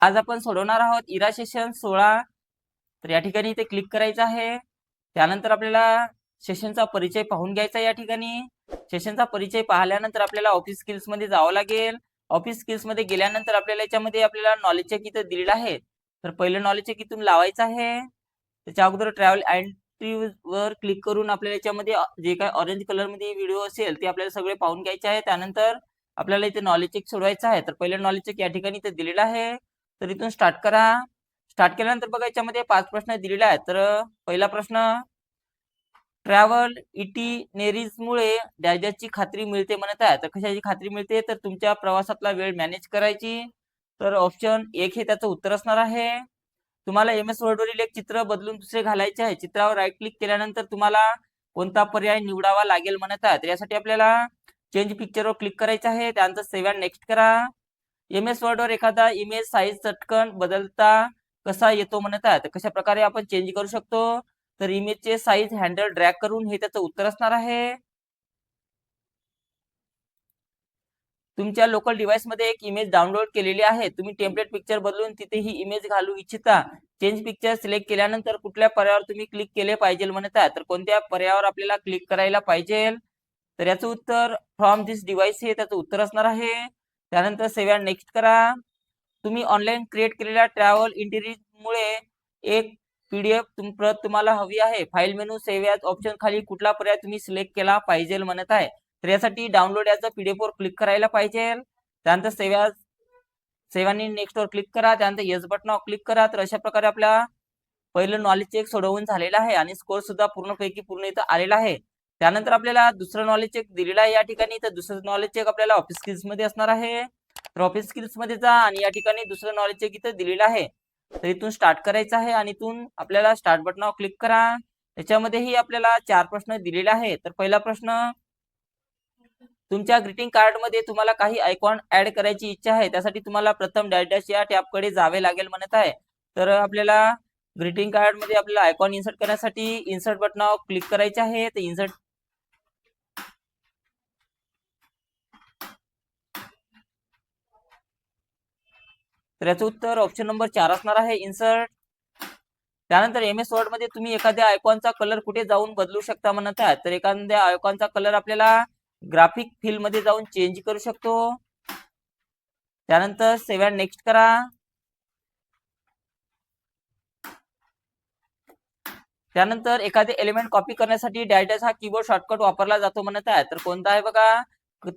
आज आपण सोडवणार आहोत इरा सेशन 16। तर या ठिकाणी इथे क्लिक करायचं आहे। त्यानंतर आपल्याला सेशनचा परिचय पाहून घ्यायचा या ठिकाणी। सेशनचा परिचय पाहिल्यानंतर आपल्याला ऑफिस स्किल्स मध्ये जावं लागेल। ऑफिस स्किल्स मध्ये गेल्यानंतर आपल्याला याच्यामध्ये आपल्याला नॉलेज चेक इथं दिलेलं आहे। तर पहिलं नॉलेज चेक इथून लावायचं आहे। त्याच्या अगोदर ट्रॅव्हल एंट्री वर क्लिक करून आपल्याला याच्यामध्ये जे काही ऑरेंज कलर मध्ये व्हिडिओ असेल ते आपल्याला सगळे पाहून घ्यायचे आहे। त्यानंतर आपल्याला इथे नॉलेज चेक सोडवायचं आहे। तर पहिलं नॉलेज चेक या ठिकाणी इथे दिलेलं आहे। तर इथून स्टार्ट करा। स्टार्ट केल्यानंतर बघा याच्यामध्ये 5 प्रश्न दिलेले आहेत। तर पहिला प्रश्न, ट्रॅव्हल इटिनेरीजमुळे डॅशची खात्री मिळते म्हणत आहे। तर कशाची खात्री मिळते? तर तुमच्या प्रवासातला वेळ मॅनेज करायची। तर ऑप्शन 1 हे त्याचं उत्तर असणार आहे। तुम्हाला MS वर्ड वरील एक चित्र बदलून दुसरे घालायचे आहे। चित्रावर राईट क्लिक केल्यानंतर तुम्हाला कोणता पर्याय निवडावा लागेल म्हणत आहे। तर यासाठी आपल्याला चेंज पिक्चरवर क्लिक करायचं आहे। त्यानंतर सेव्ह अँड नेक्स्ट करा। MS वर्ड वर एखादा इमेज साईज चटकन बदलता कसा येतो म्हणत आहे। तर कशा प्रकारे आपण चेंज करू शकतो? तर इमेजचे साईज हँडल ड्रॅग करून हे त्याचं उत्तर असणार आहे। तुमच्या लोकल डिव्हाइस मध्ये एक इमेज डाउनलोड केलेली आहे। तुम्ही टेम्पलेट पिक्चर बदलून तिथे ही इमेज घालू इच्छिता। चेंज पिक्चर सिलेक्ट केल्यानंतर कुठल्या पर्यायावर तुम्ही क्लिक केले पाहिजे म्हणत आहे। तर कोणत्या पर्यायावर आपल्याला क्लिक करायला पाहिजे? तर याचं उत्तर फ्रॉम दिस डिव्हाइस हे त्याचं उत्तर असणार आहे। त्यानंतर सेव्ह अँड नेक्स्ट करा। तुम्ही ऑनलाईन क्रिएट केलेल्या ट्रॅव्हल इंटिरियरमुळे एक PDF प्रत तुम्हाला हवी आहे। File menu save as option खाली कुठला पर्याय तुम्ही सिलेक्ट केला पाहिजे म्हणत आहे। तर यासाठी डाउनलोड ॲज PDF वर क्लिक करायला पाहिजे। त्यानंतर सेव्ह आणि नेक्स्ट वर क्लिक करा। त्यानंतर येस बटनावर क्लिक करा। तर अशा प्रकारे आपला पहिलं नॉलेज चेक सोडवून झालेलं आहे आणि स्कोर सुद्धा पूर्णपैकी पूर्ण इथं आलेला आहे। त्यानंतर आपल्याला दुसरं नॉलेज चेक दिलेला आहे या ठिकाणी। तर दुसरं नॉलेज चेक आपल्याला ऑफिस स्किल्स मध्ये असणार आहे। तर ऑफिस स्किल्स मध्ये जा आणि या ठिकाणी दुसरं नॉलेज चेक इथं दिलेलं आहे। तर इथून स्टार्ट करायचं आहे आणि इथून आपल्याला स्टार्ट बटनावर क्लिक करा। याच्यामध्येही आपल्याला 4 प्रश्न दिलेले आहेत। तर पहिला प्रश्न, तुमच्या ग्रीटिंग कार्ड मध्ये तुम्हाला काही आयकॉन ऍड करायची इच्छा आहे। त्यासाठी तुम्हाला प्रथम डॅश डॅश या टॅबकडे जावे लागेल म्हणत आहे। तर आपल्याला ग्रीटिंग कार्ड मध्ये आपल्याला आयकॉन इन्सर्ट करण्यासाठी इन्सर्ट बटनावर क्लिक करायचे आहे। तर इन्सर्ट तर याचं उत्तर ऑप्शन नंबर 4 असणार आहे, इन्सर्ट। त्यानंतर MS वर्ड मध्ये तुम्ही एखाद्या आयकॉनचा कलर कुठे जाऊन बदलू शकता म्हणत आहे। तर एखाद्या आयकॉनचा कलर आपल्याला ग्राफिक फील मध्ये जाऊन चेंज करू शकतो। त्यानंतर सेव्ह अँड नेक्स्ट करा। त्यानंतर एखादे एलिमेंट कॉपी करण्यासाठी डॅश डॅश हा कीबोर्ड शॉर्टकट वापरला जातो म्हणत आहे। तर कोणता आहे बघा?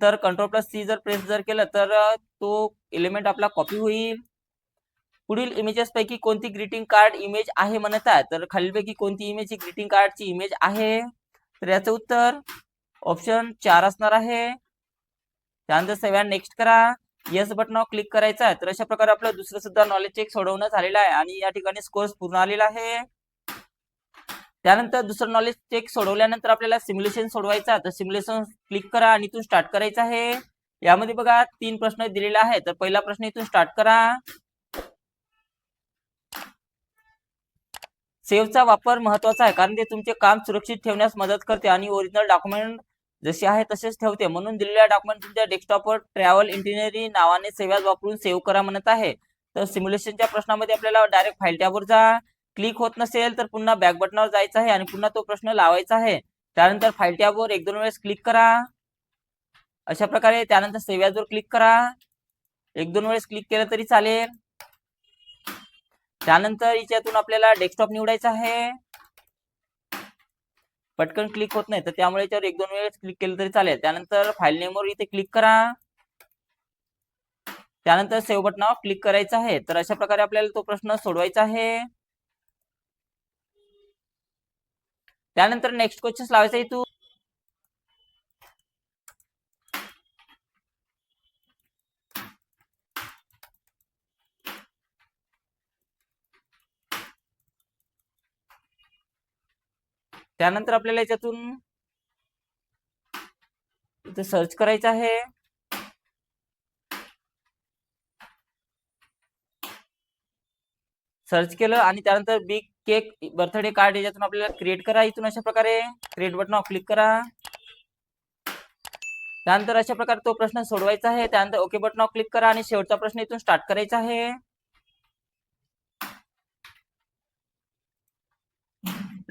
तर Ctrl+C जर प्रेस जर केलं तर तो एलिमेंट आपला कॉपी होईल। पुढील इमेजेस पैकी कोणती ग्रीटिंग कार्ड इमेज आहे म्हणत आहे। तर खालीलपैकी कोणती इमेज ही ग्रीटिंग कार्डची इमेज आहे? तर याचं उत्तर ऑप्शन 4 असणार आहे। त्यानंतर सेव्ह अँड नेक्स्ट करा। येस बटनावर क्लिक करायचं आहे। तर अशा प्रकारे आपलं दुसरं सुद्धा नॉलेज चेक सोडवणं झालेलं आहे आणि या ठिकाणी स्कोर पूर्ण आलेला आहे। त्यानंतर दुसरं नॉलेज चेक सोडवल्यानंतर आपल्याला सिम्युलेशन सोडवायचं, तर सिम्युलेशन क्लिक करा आणि इथून स्टार्ट करायचं आहे। यामध्ये बघा 3 प्रश्न दिलेले आहेत। तर पहिला प्रश्न इथून स्टार्ट करा। सेव्हचा वापर महत्वाचा आहे कारण ते तुमचे काम सुरक्षित ठेवण्यास मदत करते आणि ओरिजिनल डॉक्युमेंट जसे आहे तसेच ठेवते। म्हणून दिलेल्या डॉक्युमेंट तुमच्या डेस्कटॉपवर ट्रॅव्हल इंटिनरी नावाने सेव्ह वापरून सेव्ह करा म्हणत आहे। तर सिम्युलेशनच्या प्रश्नामध्ये आपल्याला डायरेक्ट फाईल टॅबवर जा। क्लिक होत नसेल तर पुन्हा बॅक बटनावर जायचं आहे आणि पुन्हा तो प्रश्न लावायचा आहे। त्यानंतर फाईल टॅबवर 1-2 वेळेस क्लिक करा अशा प्रकारे। त्यानंतर सेव्ह वर क्लिक करा। 1-2 वेळेस क्लिक केलं तरी चालेल। त्यानंतर याच्यातून आपल्याला डेस्कटॉप निवडायचा आहे। पटकन क्लिक होत नाही तर त्यामुळे याच्यावर 1-2 वेळेस क्लिक केलं तरी चालेल। त्यानंतर फाईल नेमवर इथे क्लिक करा। त्यानंतर सेव्ह बटनावर क्लिक करायचं आहे। तर अशा प्रकारे आपल्याला तो प्रश्न सोडवायचा आहे। त्यानंतर नेक्स्ट क्वेश्चन लावायचा इथून। त्यानंतर आपल्याला याच्यातून इथे सर्च करायचं आहे। सर्च केलं आणि त्यानंतर बिग केक बर्थडे कार्ड याच्यातून आपल्याला क्रिएट करा। इथून अशा प्रकारे क्रिएट बटनावर क्लिक करा। त्यानंतर अशा प्रकारे तो प्रश्न सोडवायचा आहे। त्यानंतर ओके बटनावर क्लिक करा आणि शेवटचा प्रश्न इथून स्टार्ट करायचा आहे।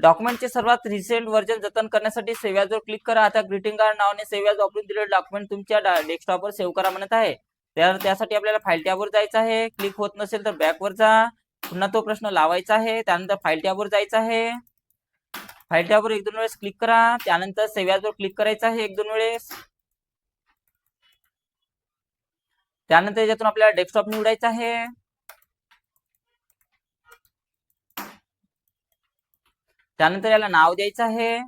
डॉक्युमेंटचे सर्वात रिसेंट व्हर्जन जतन करण्यासाठी सेव्ह ॲजवर क्लिक करा. आता ग्रीटिंग कार्ड नावाने सेव्ह ॲज वापरून दिलेले डॉक्युमेंट तुमच्या डेस्कटॉपवर सेव्ह करा म्हणत आहे. त्यासाठी आपल्याला फाईल टॅबवर जायचं आहे. क्लिक होत नसेल तर बॅकवर जा. पुन्हा तो प्रश्न लावायचा आहे. त्यानंतर फाईल टॅबवर जायचं आहे. फाईल टॅबवर 1-2 वेळेस क्लिक करा. त्यानंतर सेव्ह ॲजवर क्लिक करायचं आहे 1-2 वेळेस. त्यानंतर याच्यातून आपल्याला डेस्कटॉप निवडायचा आहे. त्यानंतर याला नाव द्यायचं आहे.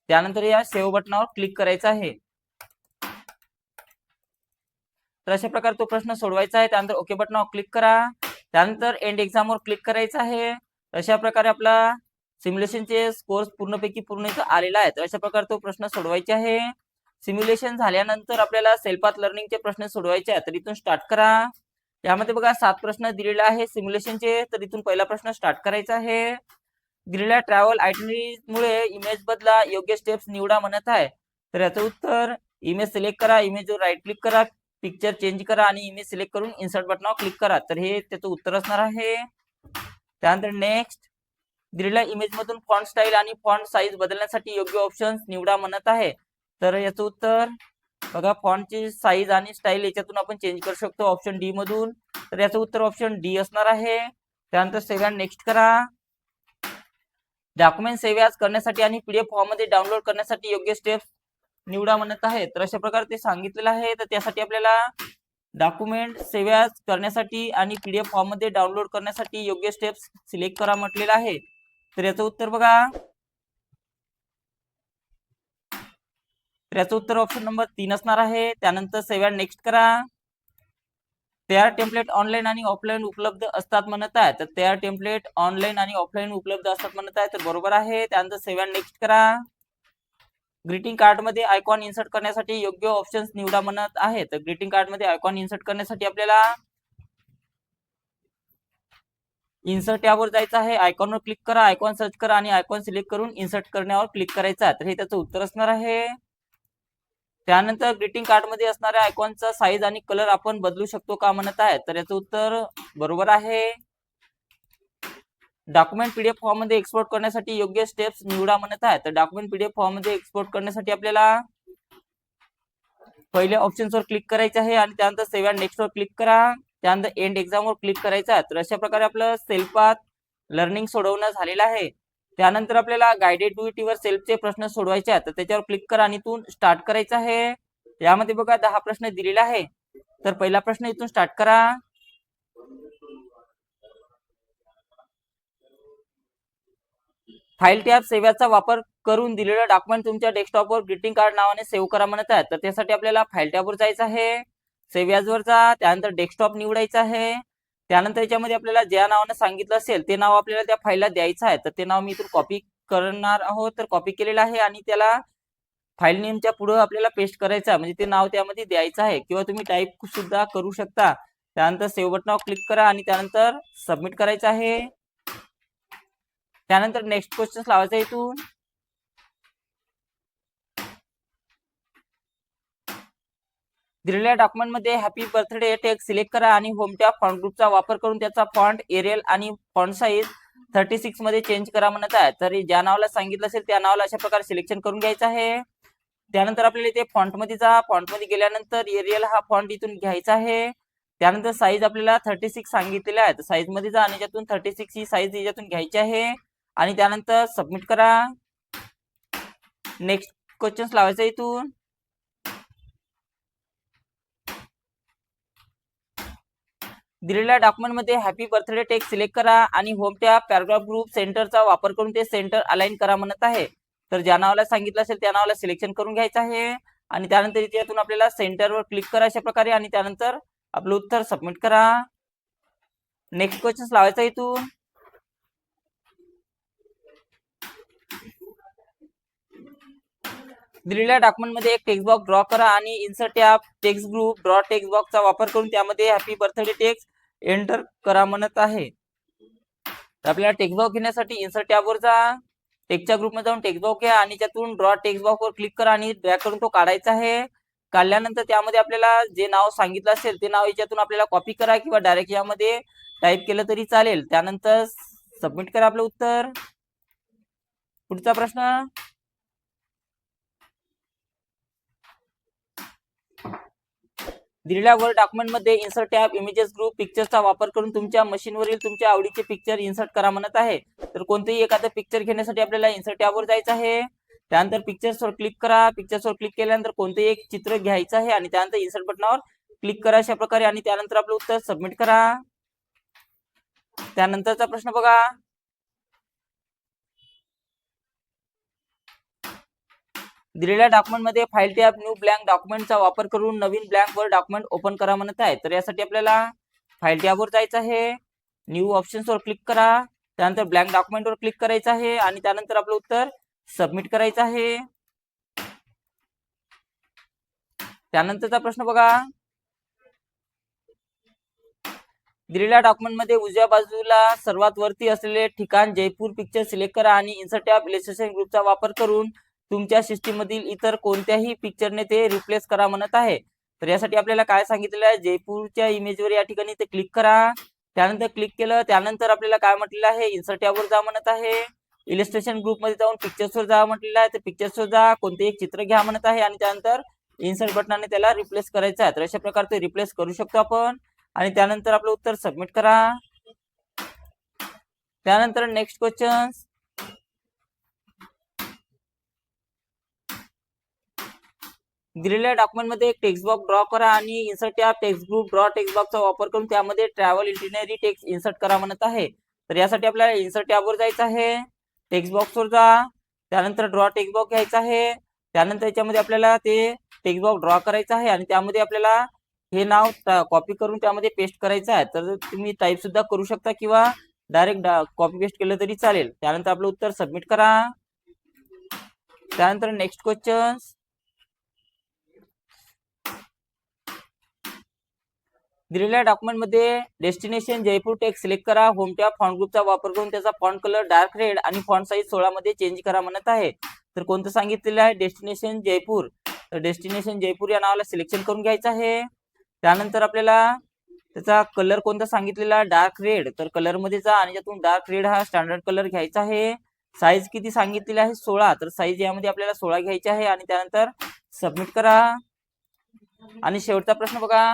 त्यानंतर या सेव्ह बटनावर क्लिक करायचं आहे. तर अशा प्रकारे तो प्रश्न सोडवायचा आहे. त्यानंतर ओके बटनावर क्लिक करा. त्यानंतर एंड एक्झामवर क्लिक करायचं आहे. अशा प्रकारे आपला सिम्युलेशनचे कोर्स पूर्णपैकी पूर्ण इथं आलेला आहे. तर अशा प्रकारे तो प्रश्न सोडवायचे आहे. सिम्युलेशन झाल्यानंतर आपल्याला सेल्फ पाथ लर्निंगचे प्रश्न सोडवायचे आहेत. तर इथून स्टार्ट करा. यामध्ये बघा 7 प्रश्न दिलेले आहे सिम्युलेशनचे. तर इथून पहिला प्रश्न स्टार्ट करायचा आहे. दिलेल्या ट्रॅव्हल आयटनरीमुळे इमेज बदला, योग्य स्टेप्स निवडा म्हणत आहे. तर याचं उत्तर इमेज सिलेक्ट करा, इमेजवर राईट क्लिक करा, पिक्चर चेंज करा आणि इमेज सिलेक्ट करून इन्सर्ट बटनावर क्लिक करा. तर हे त्याचं उत्तर असणार आहे. त्यानंतर नेक्स्ट दिलेल्या इमेज मधून फॉन्ट स्टाईल आणि फॉन्ट साईज बदलण्यासाठी योग्य ऑप्शन्स निवडा म्हणत आहे. तर याचं उत्तर बघा फॉन्टची साईज आणि स्टाईल याच्यातून आपण चेंज करू शकतो ऑप्शन डी मधून. तर याचं उत्तर ऑप्शन डी असणार आहे. त्यानंतर सेव्ह अँड नेक्स्ट करा. डॉक्युमेंट सेव्ह ॲज करण्यासाठी आणि पीडीएफ फॉर्म मध्ये डाउनलोड करण्यासाठी योग्य स्टेप्स निवडा म्हणत आहे. तर अशा प्रकारे ते सांगितलेलं आहे. तर त्यासाठी आपल्याला डॉक्युमेंट सेव्ह ॲज करण्यासाठी आणि पीडीएफ फॉर्म मध्ये डाउनलोड करण्यासाठी योग्य स्टेप्स सिलेक्ट करा म्हटलेलं आहे. तर याचं उत्तर बघा, तर याचं उत्तर ऑप्शन नंबर 3 असणार आहे. त्यानंतर सेव्ह अँड नेक्स्ट करा. तयार टेम्पलेट ऑनलाईन आणि ऑफलाईन उपलब्ध असतात म्हणत आहे. तर तयार टेम्पलेट ऑनलाईन आणि ऑफलाईन उपलब्ध असतात म्हणत आहे. तर बरोबर आहे. त्यानंतर सेव्ह अँड नेक्स्ट करा. ग्रीटिंग कार्ड मध्ये आयकॉन इन्सर्ट करण्यासाठी योग्य ऑप्शन्स निवडा म्हणत आहे. तर ग्रीटिंग कार्ड मध्ये आयकॉन इन्सर्ट करण्यासाठी आपल्याला इन्सर्ट टॅबवर जायचं आहे. आयकॉनवर क्लिक करा, आयकॉन सर्च करा आणि आयकॉन सिलेक्ट करून इन्सर्ट करण्यावर क्लिक करायचा. तर हे त्याचं उत्तर असणार आहे. त्यानंतर ग्रीटिंग कार्ड मध्ये असणाऱ्या आयकॉनचा साईज आणि कलर आपण बदलू शकतो का म्हणत आहे. तर याचं उत्तर बरोबर आहे. डॉक्युमेंट पीडीएफ फॉर्म मध्ये एक्सपोर्ट करण्यासाठी योग्य स्टेप्स निवडा म्हणत आहे. तर डॉक्युमेंट पीडीएफ फॉर्म मध्ये एक्सपोर्ट करण्यासाठी आपल्याला पहिले ऑप्शन्सवर क्लिक करायचे आहे आणि त्यानंतर सेव्ह अँड नेक्स्ट वर क्लिक करा. त्यानंतर एंड एक्झाम वर क्लिक करायचं आहे. तर अशा प्रकारे आपलं सेल्फ पाथ लर्निंग सोडवणं झालेलं आहे. त्यानंतर आपल्याला गायडेड वर सेल्फचे प्रश्न सोडवायचे आहेत. तर त्याच्यावर क्लिक करा आणि इथून स्टार्ट करायचं आहे. यामध्ये बघा 10 प्रश्न दिलेले आहे. तर पहिला प्रश्न इथून स्टार्ट करा. फाईल टॅब सेव्हचा वापर करून दिलेलं डॉक्युमेंट तुमच्या डेस्कटॉपवर ग्रीटिंग कार्ड नावाने सेव्ह करा म्हणत आहे. तर त्यासाठी आपल्याला फाईल टॅबवर जायचं आहे. सेव्ह ॲजवर जा. त्यानंतर डेस्कटॉप निवडायचं आहे. त्यानंतर याच्यामध्ये आपल्याला ज्या नावाने सांगितलं असेल ते नाव आपल्याला त्या फाईलला द्यायचं आहे. तर ते नाव मी इथून कॉपी करणार आहोत. तर कॉपी केलेलं आहे आणि त्याला फाईल नेमच्या पुढे आपल्याला पेस्ट करायचं आहे. म्हणजे ते नाव त्यामध्ये द्यायचं आहे किंवा तुम्ही टाईप सुद्धा करू शकता. त्यानंतर सेव्ह बटनावर क्लिक करा आणि त्यानंतर सबमिट करायचं आहे. त्यानंतर नेक्स्ट क्वेश्चन लावायचा इथून. दिलेल्या डॉक्युमेंट मध्ये हॅपी बर्थडे टेक्स्ट सिलेक्ट करा आणि होमच्या फॉन्ट ग्रुपचा वापर करून त्याचा फॉन्ट एरियल आणि फॉन्ट साईज 36 मध्ये चेंज करा म्हणत आहे. तर ज्या नावाला सांगितलं असेल त्या नावाला अशा प्रकारे सिलेक्शन करून घ्यायचं आहे. त्यानंतर आपल्याला इथे फॉन्ट मध्ये जा. फॉन्ट मध्ये गेल्यानंतर एरियल हा फॉन्ट इथून घ्यायचा आहे. त्यानंतर साईज आपल्याला 36 सांगितलेला आहे. तर साईज मध्ये जा आणि याच्यातून 36 ही साईज याच्यातून घ्यायची आहे आणि त्यानंतर सबमिट करा. नेक्स्ट क्वेश्चन लावायचा इथून. दिलेल्या डॉक्युमेंट मध्ये हॅपी बर्थडे टेक्स्ट सिलेक्ट करा आणि होम टॅब पॅराग्राफ ग्रुप सेंटरचा वापर करून ते सेंटर अलाइन करा म्हणत आहे. तर ज्या नावाला सांगितलं असेल त्या नावाला सिलेक्शन करून घ्यायचं आहे आणि त्यानंतर इथे आपल्याला सेंटरवर क्लिक करा अशा प्रकारे आणि त्यानंतर आपलं उत्तर सबमिट करा. नेक्स्ट क्वेश्चन लावायचा इथून. दिलेल्या डॉक्युमेंट मध्ये एक टेक्स्ट बॉक्स ड्रॉ करा आणि insert tab text group draw text बॉक्सचा वापर करून त्यामध्ये हॅपी बर्थडे टेक्स्ट एंटर करा म्हणत आहे. तर आपल्याला टेक्स्ट बॉक्स घेण्यासाठी इन्सर्ट टॅबवर जा. टेक्स्टच्या ग्रुपमध्ये जाऊन टेक्स्ट बॉक्स घ्या आणि त्यातून ड्रॉ टेक्स्ट बॉक्सवर क्लिक करा आणि ड्रॅग करून तो काढायचा आहे. काढल्यानंतर त्यामध्ये आपल्याला जे नाव सांगितलं असेल ते नाव याच्यातून आपल्याला कॉपी करा किंवा डायरेक्ट यामध्ये टाईप केलं तरी चालेल. त्यानंतर सबमिट करा आपलं उत्तर. पुढचा प्रश्न, दिलेल्या वर्ड डॉक्युमेंटमध्ये इन्सर्ट टॅब इमेजेस ग्रुप पिक्चर्सचा वापर करून तुमच्या मशीनवरील तुमच्या आवडीचे पिक्चर इन्सर्ट करा म्हणत आहे. तर कोणतेही एखादं पिक्चर घेण्यासाठी आपल्याला इन्सर्ट टॅबवर जायचं आहे. त्यानंतर पिक्चर्सवर क्लिक करा. पिक्चर्सवर क्लिक केल्यानंतर कोणतेही एक चित्र घ्यायचं आहे आणि त्यानंतर इन्सर्ट बटनावर क्लिक करा अशा प्रकारे आणि त्यानंतर आपलं उत्तर सबमिट करा. त्यानंतरचा प्रश्न बघा, दिलेल्या डॉक्युमेंटमध्ये फाईल टॅब न्यू ब्लँक डॉक्युमेंटचा वापर करून नवीन ब्लँक वर डॉक्युमेंट ओपन करा म्हणत आहे. तर यासाठी आपल्याला फाईल टॅबवर जायचं आहे. न्यू ऑप्शन्सवर क्लिक करा. त्यानंतर ब्लँक डॉक्युमेंटवर क्लिक करायचं आहे आणि त्यानंतर आपलं उत्तर सबमिट करायचं आहे. त्यानंतरचा प्रश्न बघा, दिलेल्या डॉक्युमेंटमध्ये उजव्या बाजूला सर्वात वरती असलेले ठिकाण जयपूर पिक्चर सिलेक्ट करा आणि इन्सर्ट टॅब इलस्ट्रेशन ग्रुपचा वापर करून तुमच्या सिस्टीम मधील इतर कोणत्याही पिक्चरने ते रिप्लेस करा म्हणत आहे. तर यासाठी आपल्याला काय सांगितलेलं आहे, जयपूरच्या इमेजवर या ठिकाणी ते क्लिक करा. त्यानंतर क्लिक केलं त्यानंतर आपल्याला काय म्हटलेलं आहे, इन्सर्ट टॅबवर जा म्हणत आहे. इलस्ट्रेशन ग्रुप मध्ये जाऊन पिक्चर्सवर जा म्हटलेलं आहे. तर पिक्चर्सवर जा, कोणतेही एक चित्र घ्या म्हणत आहे आणि त्यानंतर इन्सर्ट बटनाने त्याला रिप्लेस करायचं आहे. तर अशा प्रकारे ते रिप्लेस करू शकतो आपण आणि त्यानंतर आपलं उत्तर सबमिट करा. त्यानंतर नेक्स्ट क्वेश्चन, दिलेल्या डॉक्युमेंटमध्ये एक टेक्स्ट बॉक्स ड्रॉ करा आणि insert tab text group draw text बॉक्सचा वापर करून त्यामध्ये ट्रॅव्हल इटिनरी टेक्स्ट इन्सर्ट करा म्हणत आहे. तर यासाठी आपल्याला इन्सर्ट टॅबवर जायचं आहे. टेक्स्ट बॉक्सवर जा. त्यानंतर ड्रॉ टेक्स्ट बॉक्स घ्यायचा आहे. त्यानंतर याच्यामध्ये आपल्याला ते टेक्स्ट बॉक्स ड्रॉ करायचा आहे आणि त्यामध्ये आपल्याला हे नाव कॉपी करून त्यामध्ये पेस्ट करायचं आहे. तर तुम्ही टाईप सुद्धा करू शकता किंवा डायरेक्ट कॉपी पेस्ट केलं तरी चालेल. त्यानंतर आपलं उत्तर सबमिट करा. त्यानंतर नेक्स्ट क्वेश्चन, दिलेल्या डॉक्युमेंटमध्ये डेस्टिनेशन जयपूर टेक्स्ट सिलेक्ट करा. होम टॅब फॉन्ट ग्रुपचा वापर करून त्याचा फॉन्ट कलर डार्क रेड आणि फॉन्ट साईज 16 मध्ये चेंज करा म्हणत आहे. तर कोणतं सांगितलेलं आहे, डेस्टिनेशन जयपूर. तर डेस्टिनेशन जयपूर या नावाला सिलेक्शन करून घ्यायचं आहे. त्यानंतर आपल्याला त्याचा कलर कोणता सांगितलेला, डार्क रेड. तर कलर मध्ये जा आणि त्यातून डार्क रेड हा स्टँडर्ड कलर घ्यायचा आहे. साईज किती सांगितलेली आहे, 16. तर साईज यामध्ये आपल्याला 16 घ्यायची आहे आणि त्यानंतर सबमिट करा. आणि शेवटचा प्रश्न बघा,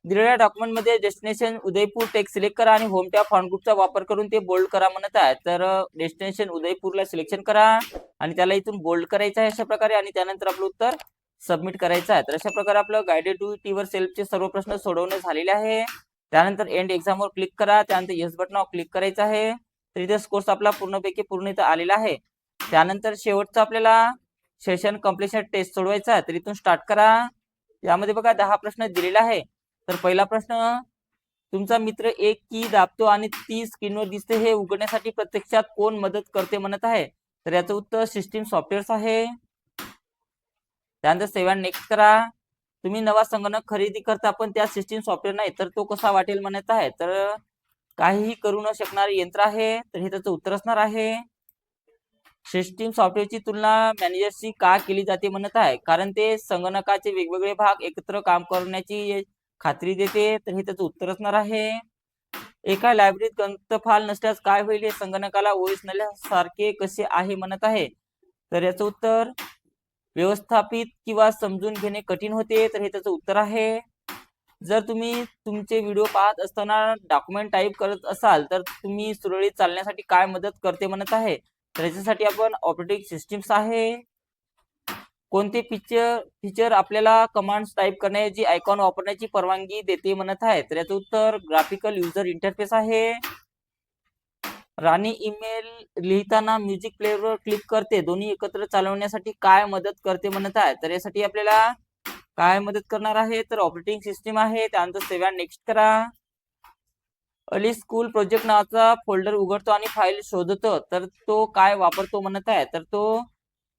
दिलेल्या डॉक्युमेंटमध्ये डेस्टिनेशन उदयपूर टेक्स्ट सिलेक्ट करा आणि होम टॅब फॉन्ट ग्रुपचा वापर करून ते बोल्ड करा म्हणत आहे. तर डेस्टिनेशन उदयपूरला सिलेक्शन करा आणि त्याला इथून बोल्ड करायचं आहे अशा प्रकारे आणि त्यानंतर आपलं उत्तर सबमिट करायचं आहे. तर अशा प्रकारे आपलं गायडेड टू टीवर सेल्फचे सर्व प्रश्न सोडवणे झालेले आहे. त्यानंतर एंड एक्झामवर क्लिक करा. त्यानंतर येस बटनावर क्लिक करायचं आहे. तर इथे कोर्स आपला पूर्णपैकी पूर्ण इथं आलेला आहे. त्यानंतर शेवटचं आपल्याला सेशन कम्प्लिशन टेस्ट सोडवायचा आहे. तर इथून स्टार्ट करा. यामध्ये बघा 10 प्रश्न दिलेला आहे. तर पहिला प्रश्न, तुमचा मित्र एक की दाबतो आणि ती स्क्रीनवर दिसते, हे उघडण्यासाठी प्रत्यक्षात कोण मदत करते म्हणत आहे. तर याचं उत्तर सिस्टीम सॉफ्टवेअर आहे. त्यानंतर सेव्ह अँड नेक्स्ट करा. तुम्ही नवा संगणक खरेदी करता पण त्या सिस्टीम सॉफ्टवेअर नाही, तर तो कसा वाटेल म्हणत आहे. तर काहीही करू न शकणारे यंत्र आहे. तर हे त्याचं उत्तर असणार आहे. सिस्टीम सॉफ्टवेअरची तुलना मॅनेजरशी का केली जाते म्हणत आहे, कारण ते संगणकाचे वेगवेगळे भाग एकत्र काम करण्याची खात्री देते. तर हे त्याचं उत्तर असणार आहे. एका लायब्ररीत ग्रंथपाल नसल्यास काय होईल, हे संगणकाला ओएस नसल्यासारखे कसे आहे म्हणत आहे. तर याचं उत्तर व्यवस्थापित किंवा समजून घेणे कठीण होते. तर हे त्याचं उत्तर आहे. जर तुम्ही तुमचे व्हिडिओ पाहत असताना डॉक्युमेंट टाईप करत असाल तर तुम्ही सुरळीत चालण्यासाठी काय मदत करते म्हणत आहे. तर याच्यासाठी आपण ऑपरेटिंग सिस्टीम्स आहे. कोणते फीचर आपल्याला कमांड्स टाईप करण्याची आयकॉन वापरण्याची परवानगी देते म्हणत आहे. तर याचं उत्तर ग्राफिकल युजर इंटरफेस आहे. राणी ईमेल लिहिताना म्युझिक प्लेअरवर क्लिक करते, दोन्ही एकत्र चालवण्यासाठी काय मदत करते म्हणत आहे. तर यासाठी आपल्याला काय मदत करणार आहे, तर ऑपरेटिंग सिस्टीम आहे. त्यानंतर सेव्ह अँड नेक्स्ट करा. अली स्कूल प्रोजेक्ट नावाचा फोल्डर उघडतो आणि फाईल शोधतो, तर तो काय वापरतो म्हणत आहे. तर तो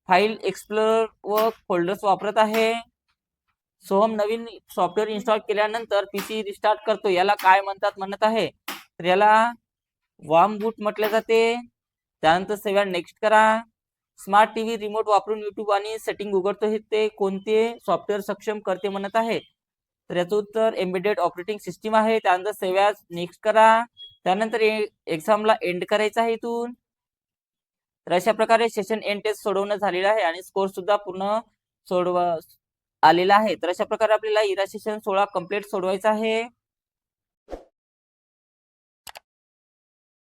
फाईल एक्सप्लोरर व फोल्डर्स वापरत आहे. सोहम नवीन सॉफ्टवेअर इन्स्टॉल केल्यानंतर पीसी रिस्टार्ट करतो, याला काय म्हणतात म्हणत आहे. तर याला वार्म बूट म्हटले जाते. त्यानंतर सेव्ह नेक्स्ट करा. स्मार्ट टीव्ही रिमोट वापरून युट्यूब आणि सेटिंग उघडतो हे ते कोणते सॉफ्टवेअर सक्षम करते म्हणत आहे. तर याचं उत्तर एम्बेडेड ऑपरेटिंग सिस्टीम आहे. त्यानंतर सेव्ह नेक्स्ट करा. त्यानंतर एक्झामला एंड करायचं आहे इथून. तर अशा प्रकारे सेशन एंड टेस्ट सोडवणं झालेलं आहे आणि स्कोर सुद्धा पूर्ण सोडवा आलेला आहे. तर अशा प्रकारे आपल्याला इरा सेशन 16 कंप्लीट सोडवायचा आहे.